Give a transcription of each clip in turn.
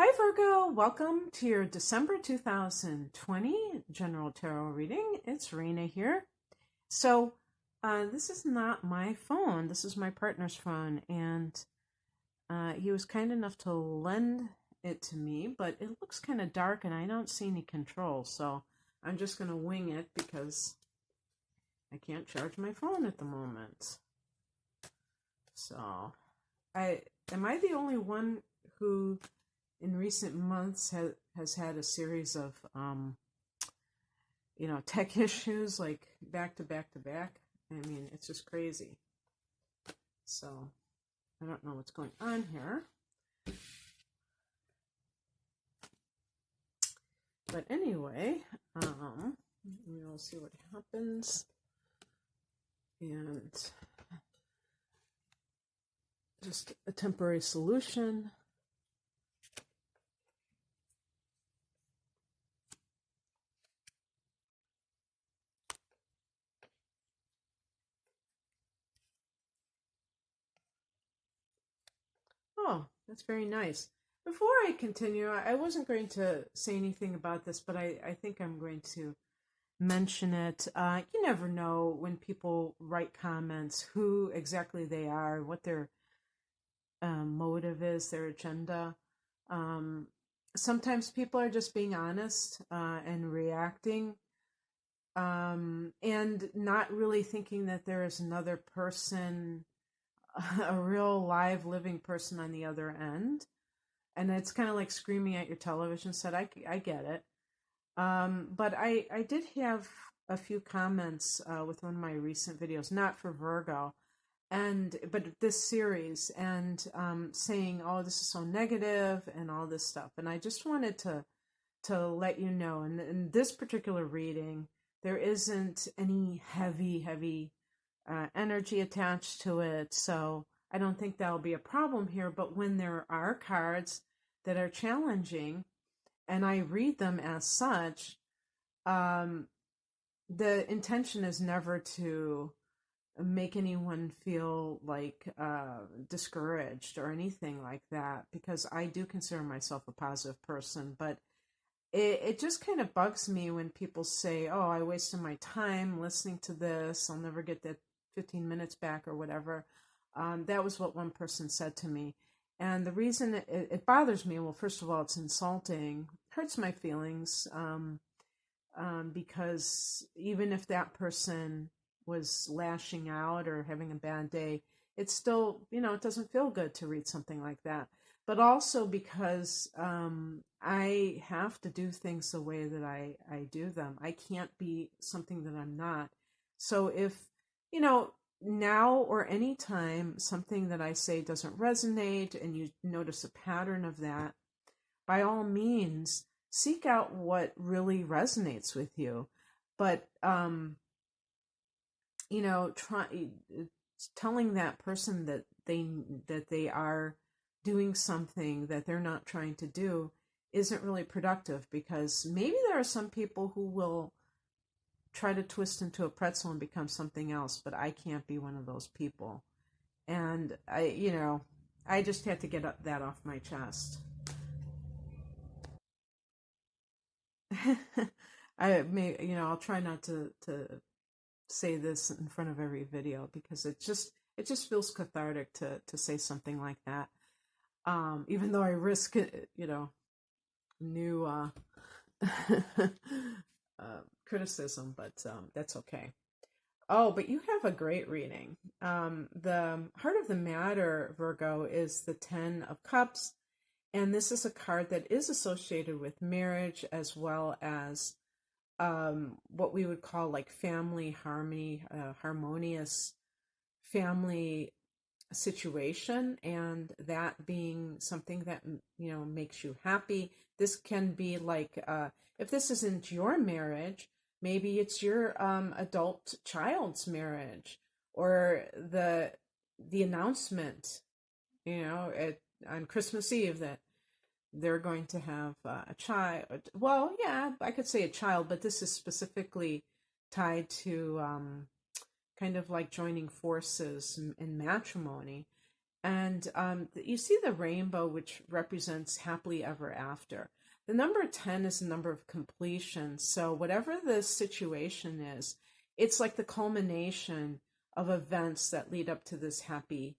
Hi Virgo, welcome to your December 2020 General Tarot reading. It's Rena here. So this is not my phone, this is my partner's phone, and he was kind enough to lend it to me, but it looks kind of dark and I don't see any controls, so I'm just going to wing it because I can't charge my phone at the moment. So, am I the only one who in recent months has had a series of tech issues, like back to back to back? I mean, it's just crazy. So I don't know what's going on here, but anyway, we'll see what happens. And just a temporary solution. Oh, that's very nice. Before I continue, I wasn't going to say anything about this, but I think I'm going to mention it. You never know when people write comments who exactly they are, what their motive is, their agenda. Sometimes people are just being honest and reacting and not really thinking that there is another person, a real live living person on the other end. And it's kind of like screaming at your television set. I get it. But I did have a few comments with one of my recent videos, not for Virgo, but this series, and saying, oh, this is so negative and all this stuff. And I just wanted to let you know, in this particular reading, there isn't any heavy energy attached to it, so I don't think that'll be a problem here. But when there are cards that are challenging, and I read them as such, the intention is never to make anyone feel like discouraged or anything like that, because I do consider myself a positive person. But it just kind of bugs me when people say, oh, I wasted my time listening to this, I'll never get that 15 minutes back or whatever. That was what one person said to me. And the reason it bothers me, well, first of all, it's insulting, hurts my feelings, because even if that person was lashing out or having a bad day, it's still, it doesn't feel good to read something like that. But also because I have to do things the way that I do them. I can't be something that I'm not. So if, now or any time something that I say doesn't resonate and you notice a pattern of that, by all means, seek out what really resonates with you. But, telling that person that they are doing something that they're not trying to do isn't really productive, because maybe there are some people who will try to twist into a pretzel and become something else, but I can't be one of those people. And I just had to get that off my chest. I'll try not to say this in front of every video, because it just feels cathartic to say something like that. Even though I risk, new criticism, but that's okay. Oh, but you have a great reading. The heart of the matter, Virgo, is the 10 of Cups. And this is a card that is associated with marriage, as well as what we would call like family harmony, harmonious family situation, and that being something that makes you happy. This can be like, if this isn't your marriage, maybe it's your adult child's marriage, or the announcement, on Christmas Eve, that they're going to have a child. Well, yeah, I could say a child, but this is specifically tied to kind of like joining forces in matrimony. And you see the rainbow, which represents happily ever after. The number 10 is the number of completion. So whatever the situation is, it's like the culmination of events that lead up to this happy,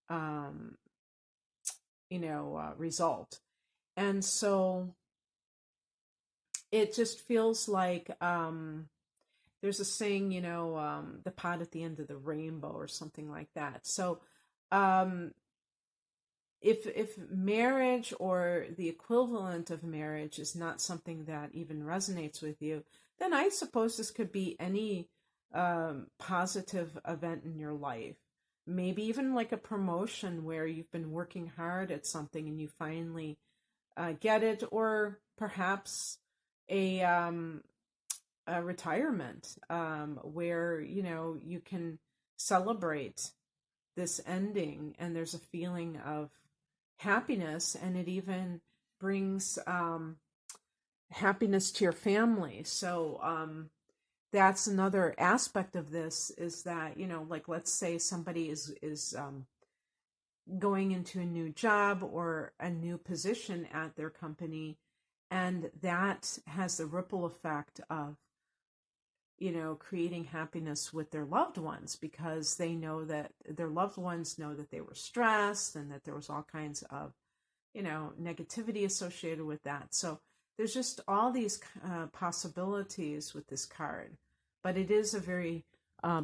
um, result. And so it just feels like there's a saying, the pot at the end of the rainbow or something like that. So um, if marriage or the equivalent of marriage is not something that even resonates with you, then I suppose this could be any positive event in your life. Maybe even like a promotion where you've been working hard at something and you finally get it, or perhaps a, a retirement where you can celebrate this ending, and there's a feeling of happiness, and it even brings happiness to your family. So that's another aspect of this, is that like, let's say somebody is going into a new job or a new position at their company, and that has the ripple effect of creating happiness with their loved ones, because they know that their loved ones know that they were stressed and that there was all kinds of negativity associated with that. So there's just all these possibilities with this card, but it is a very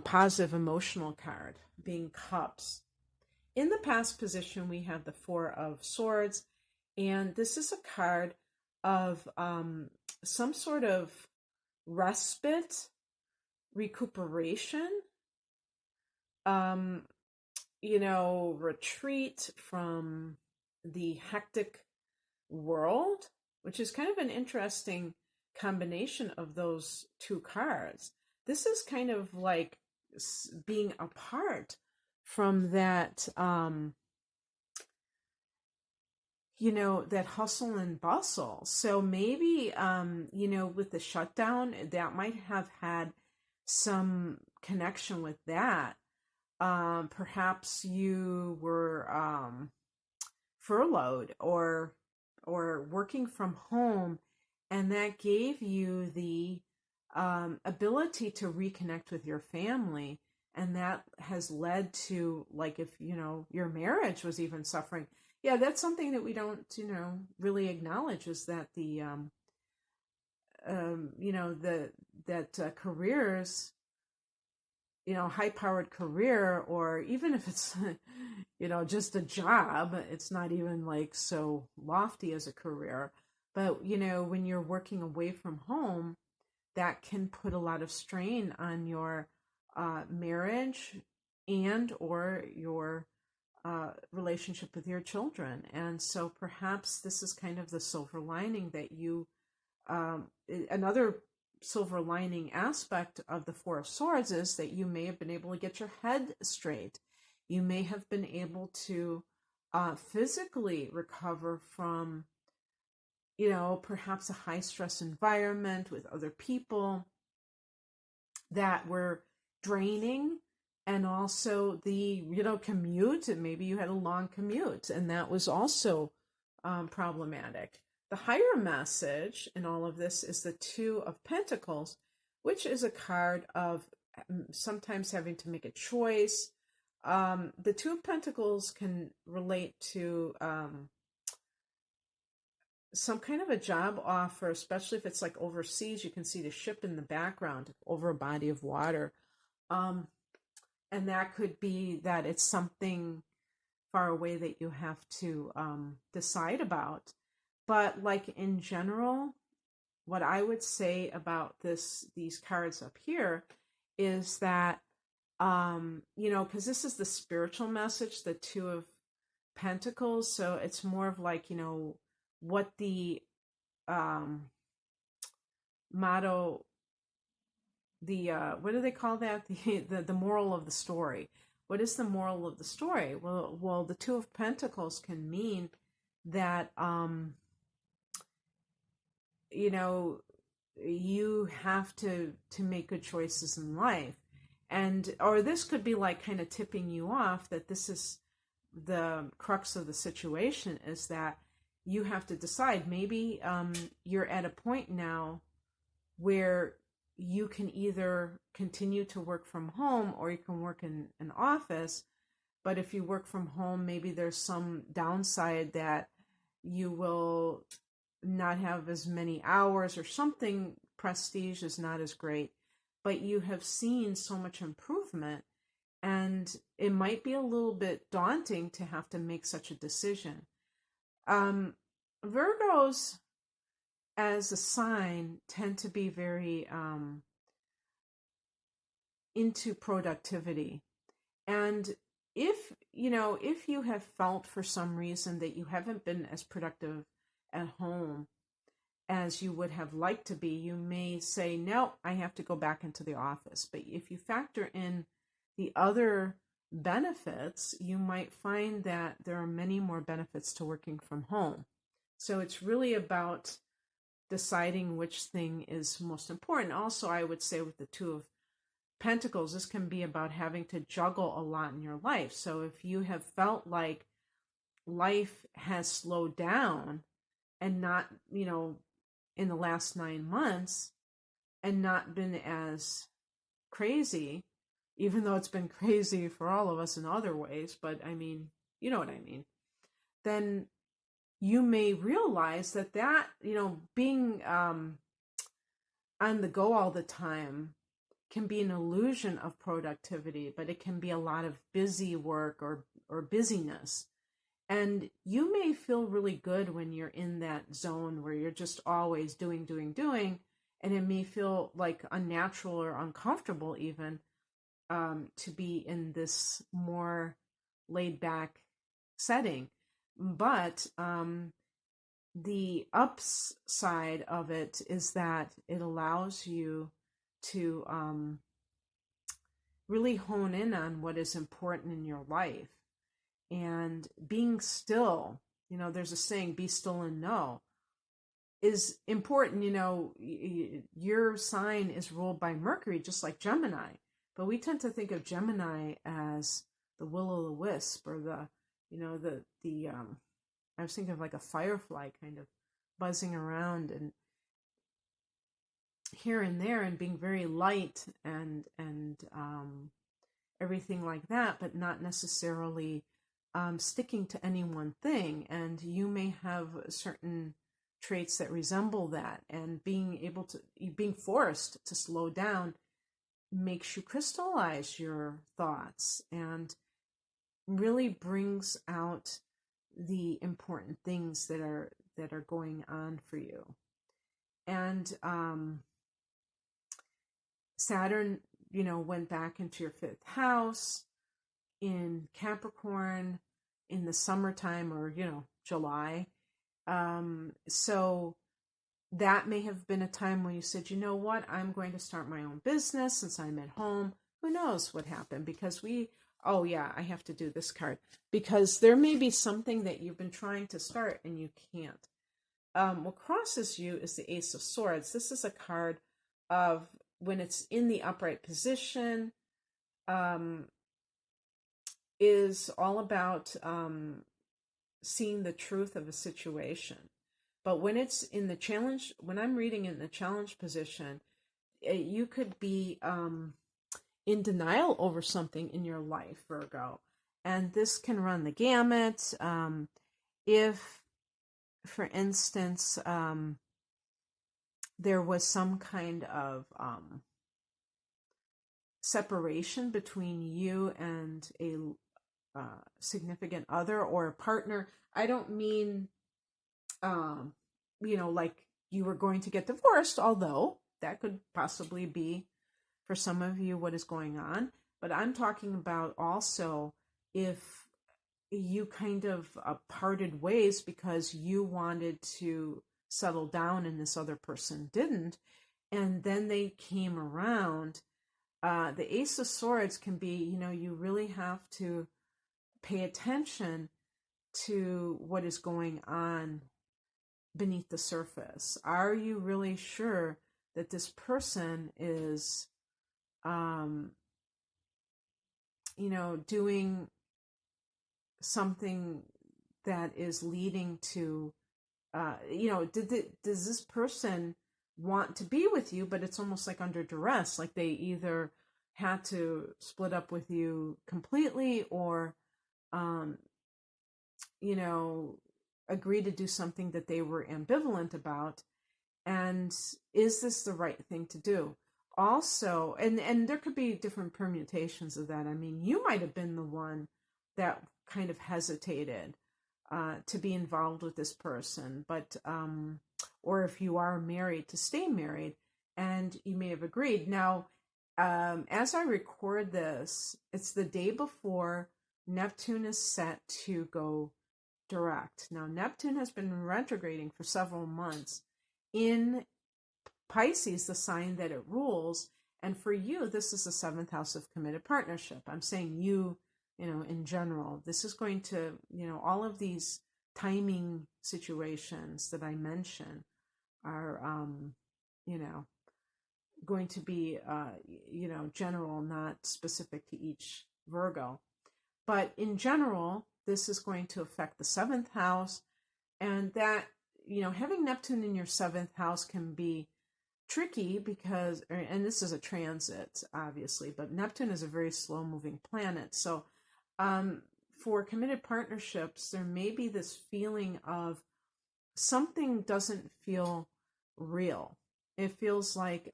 positive emotional card, being cups. In the past position, we have the Four of Swords, and this is a card of some sort of respite, recuperation, retreat from the hectic world, which is kind of an interesting combination of those two cards. This is kind of like being apart from that, that hustle and bustle. So maybe, with the shutdown, that might have had some connection with that. Perhaps you were furloughed or working from home, and that gave you the ability to reconnect with your family, and that has led to, like, if your marriage was even suffering. Yeah, that's something that we don't really acknowledge, is that the careers, high-powered career, or even if it's, just a job, it's not even like so lofty as a career. But, when you're working away from home, that can put a lot of strain on your marriage and or your relationship with your children. And so perhaps this is kind of the silver lining that another silver lining aspect of the Four of Swords is that you may have been able to get your head straight. You may have been able to physically recover from, perhaps a high stress environment with other people that were draining, and also the, commute, and maybe you had a long commute, and that was also problematic. The higher message in all of this is the Two of Pentacles, which is a card of sometimes having to make a choice. The Two of Pentacles can relate to some kind of a job offer, especially if it's like overseas. You can see the ship in the background over a body of water. And that could be that it's something far away that you have to decide about. But like in general, what I would say about these cards up here is that, because this is the spiritual message, the Two of Pentacles. So it's more of like, what the motto, what do they call that? The moral of the story. What is the moral of the story? Well, the Two of Pentacles can mean that, you have to make good choices in life. And, or this could be like kind of tipping you off that this is the crux of the situation is that you have to decide. Maybe you're at a point now where you can either continue to work from home or you can work in an office. But if you work from home, maybe there's some downside that you will not have as many hours or something. Prestige is not as great, but you have seen so much improvement, and it might be a little bit daunting to have to make such a decision. Virgos as a sign tend to be very into productivity. And if you have felt for some reason that you haven't been as productive at home as you would have liked to be, you may say, no, I have to go back into the office. But if you factor in the other benefits, you might find that there are many more benefits to working from home. So it's really about deciding which thing is most important. Also, I would say with the Two of Pentacles, this can be about having to juggle a lot in your life. So if you have felt like life has slowed down and not, in the last 9 months and not been as crazy, even though it's been crazy for all of us in other ways, but I mean, you know what I mean, then you may realize that, being on the go all the time can be an illusion of productivity, but it can be a lot of busy work or busyness. And you may feel really good when you're in that zone where you're just always doing, and it may feel like unnatural or uncomfortable even to be in this more laid back setting. But the upside of it is that it allows you to really hone in on what is important in your life. And being still, there's a saying, be still and know, is important. Your sign is ruled by Mercury, just like Gemini. But we tend to think of Gemini as the will-o'-the-wisp, or I was thinking of like a firefly kind of buzzing around and here and there and being very light and everything like that, but not necessarily sticking to any one thing. And you may have certain traits that resemble that, and being forced to slow down makes you crystallize your thoughts and really brings out the important things that are going on for you. And Saturn, went back into your 5th house in Capricorn in the summertime, or July. So that may have been a time when you said, you know what, I'm going to start my own business since I'm at home. Who knows what happened? Because I have to do this card, because there may be something that you've been trying to start and you can't. What crosses you is the Ace of Swords. This is a card of when it's in the upright position, is all about seeing the truth of a situation. But when it's in the challenge, when I'm reading in the challenge position, you could be in denial over something in your life, Virgo. And this can run the gamut. If, for instance, there was some kind of separation between you and a significant other or a partner. I don't mean, like you were going to get divorced, although that could possibly be for some of you what is going on. But I'm talking about also if you kind of parted ways because you wanted to settle down and this other person didn't, and then they came around. The Ace of Swords can be, you really have to pay attention to what is going on beneath the surface. Are you really sure that this person is, doing something that is leading to, does this person want to be with you, but it's almost like under duress, like they either had to split up with you completely or, agree to do something that they were ambivalent about. And is this the right thing to do? Also, and there could be different permutations of that. I mean, you might have been the one that kind of hesitated to be involved with this person, but or if you are married, to stay married, and you may have agreed. Now, as I record this, it's the day before Neptune is set to go direct. Now, Neptune has been retrograding for several months in Pisces, the sign that it rules. And for you, this is the 7th house of committed partnership. I'm saying you, in general, this is going to, all of these timing situations that I mention are, going to be, general, not specific to each Virgo. But in general, this is going to affect the 7th house, and that, having Neptune in your 7th house can be tricky because, and this is a transit, obviously, but Neptune is a very slow moving planet. So for committed partnerships, there may be this feeling of something doesn't feel real. It feels like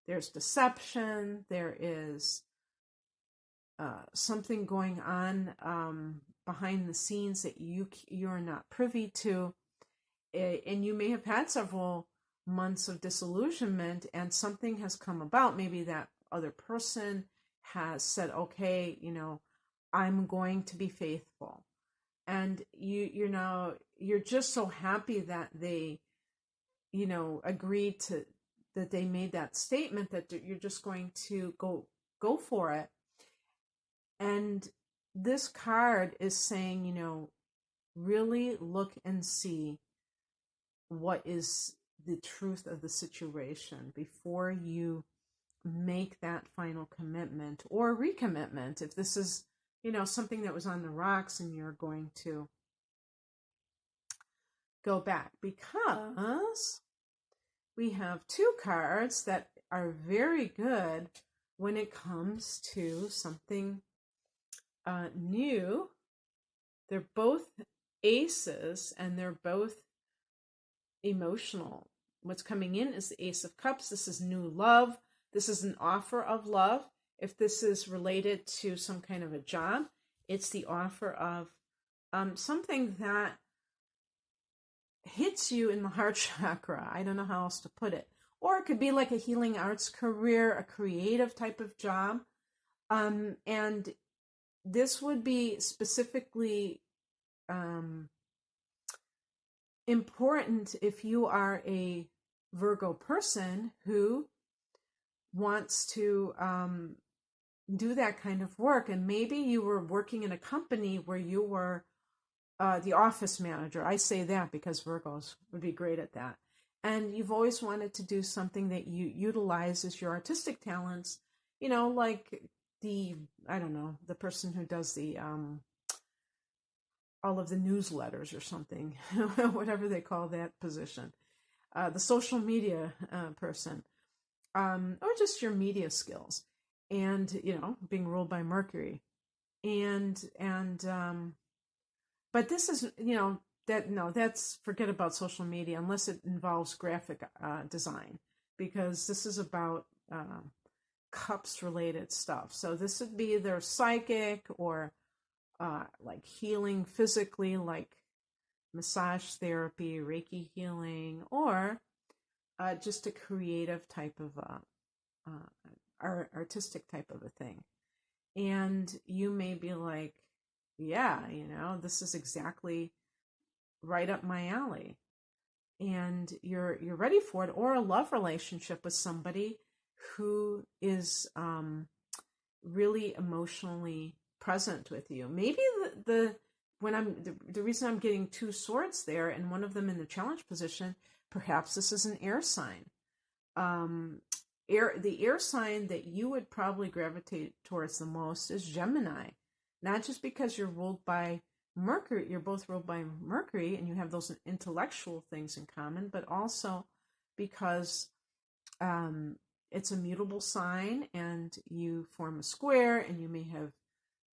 there's deception, there is something going on behind the scenes that you're not privy to, and you may have had several months of disillusionment, and something has come about. Maybe that other person has said, "Okay, I'm going to be faithful," and you're just so happy that they, agreed to that. They made that statement that you're just going to go for it. And this card is saying, really look and see what is the truth of the situation before you make that final commitment or recommitment. If this is, something that was on the rocks and you're going to go back, because we have 2 cards that are very good when it comes to something new. They're both aces and they're both emotional. What's coming in is the Ace of Cups. This is new love. This is an offer of love. If this is related to some kind of a job, it's the offer of something that hits you in the heart chakra. I don't know how else to put it. Or it could be like a healing arts career, a creative type of job. And this would be specifically important if you are a Virgo person who wants to do that kind of work. And maybe you were working in a company where you were the office manager. I say that because Virgos would be great at that. And you've always wanted to do something that you utilize as your artistic talents, like the person who does the all of the newsletters or something, whatever they call that position, the social media person, or just your media skills, and being ruled by Mercury, and but this is that's, forget about social media unless it involves graphic design, because this is about cups related stuff. So this would be either psychic or like healing physically, like massage therapy, Reiki healing, or just a creative type of artistic type of a thing. And you may be like, yeah, this is exactly right up my alley, and you're ready for it. Or a love relationship with somebody who is really emotionally present with you. Maybe the reason I'm getting 2 swords there, and one of them in the challenge position, perhaps this is an air sign. The air sign that you would probably gravitate towards the most is Gemini. not just because you're ruled by Mercury, you're both ruled by Mercury and you have those intellectual things in common, but also because it's a mutable sign and you form a square and you may have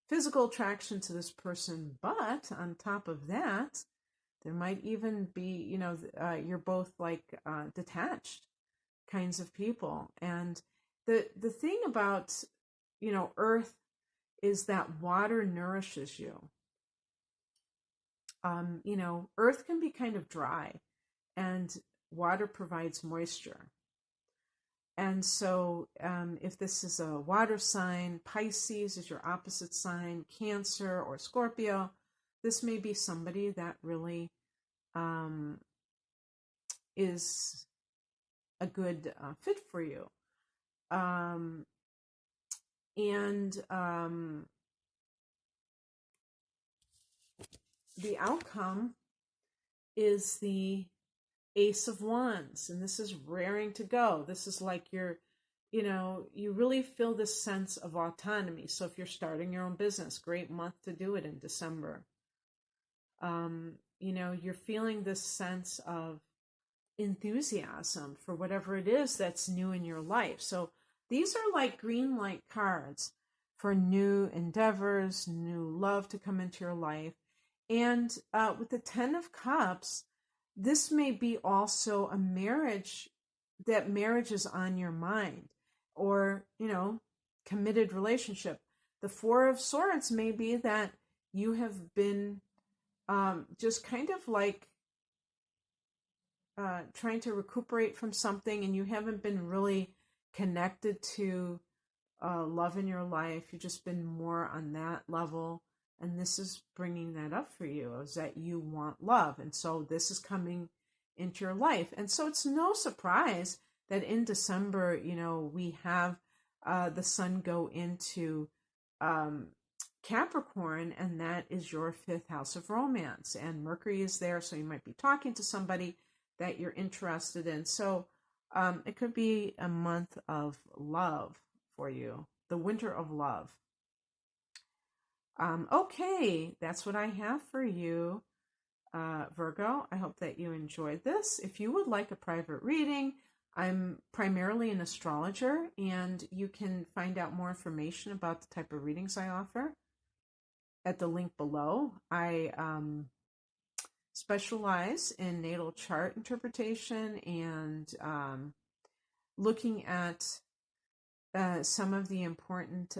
physical attraction to this person, but on top of that, there might even be, you're both like detached kinds of people. And the thing about, earth is that water nourishes you. Earth can be kind of dry and water provides moisture. And so if this is a water sign, Pisces is your opposite sign, Cancer or Scorpio, this may be somebody that really is a good fit for you. The outcome is the Ace of Wands, and this is raring to go. This is like you really feel this sense of autonomy. So if you're starting your own business, great month to do it in December. You're feeling this sense of enthusiasm for whatever it is that's new in your life. So these are like green light cards for new endeavors, new love to come into your life. And with the 10 of Cups, this may be also a marriage, that marriage is on your mind, or, committed relationship. The 4 of Swords may be that you have been just kind of like trying to recuperate from something and you haven't been really connected to love in your life. You've just been more on that level. And this is bringing that up for you, is that you want love. And so this is coming into your life. And so it's no surprise that in December, we have the sun go into Capricorn, and that is your 5th house of romance. And Mercury is there, so you might be talking to somebody that you're interested in. So it could be a month of love for you, the winter of love. Okay, that's what I have for you, Virgo. I hope that you enjoyed this. If you would like a private reading, I'm primarily an astrologer, and you can find out more information about the type of readings I offer at the link below. I specialize in natal chart interpretation and looking at some of the important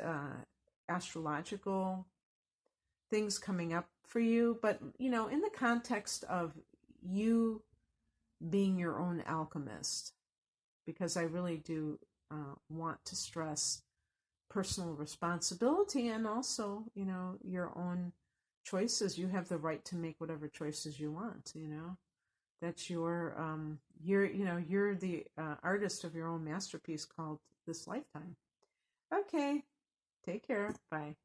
astrological things coming up for you, but in the context of you being your own alchemist, because I really do want to stress personal responsibility and also your own choices. You have the right to make whatever choices you want. That's your you're the artist of your own masterpiece called this lifetime. Okay, take care. Bye.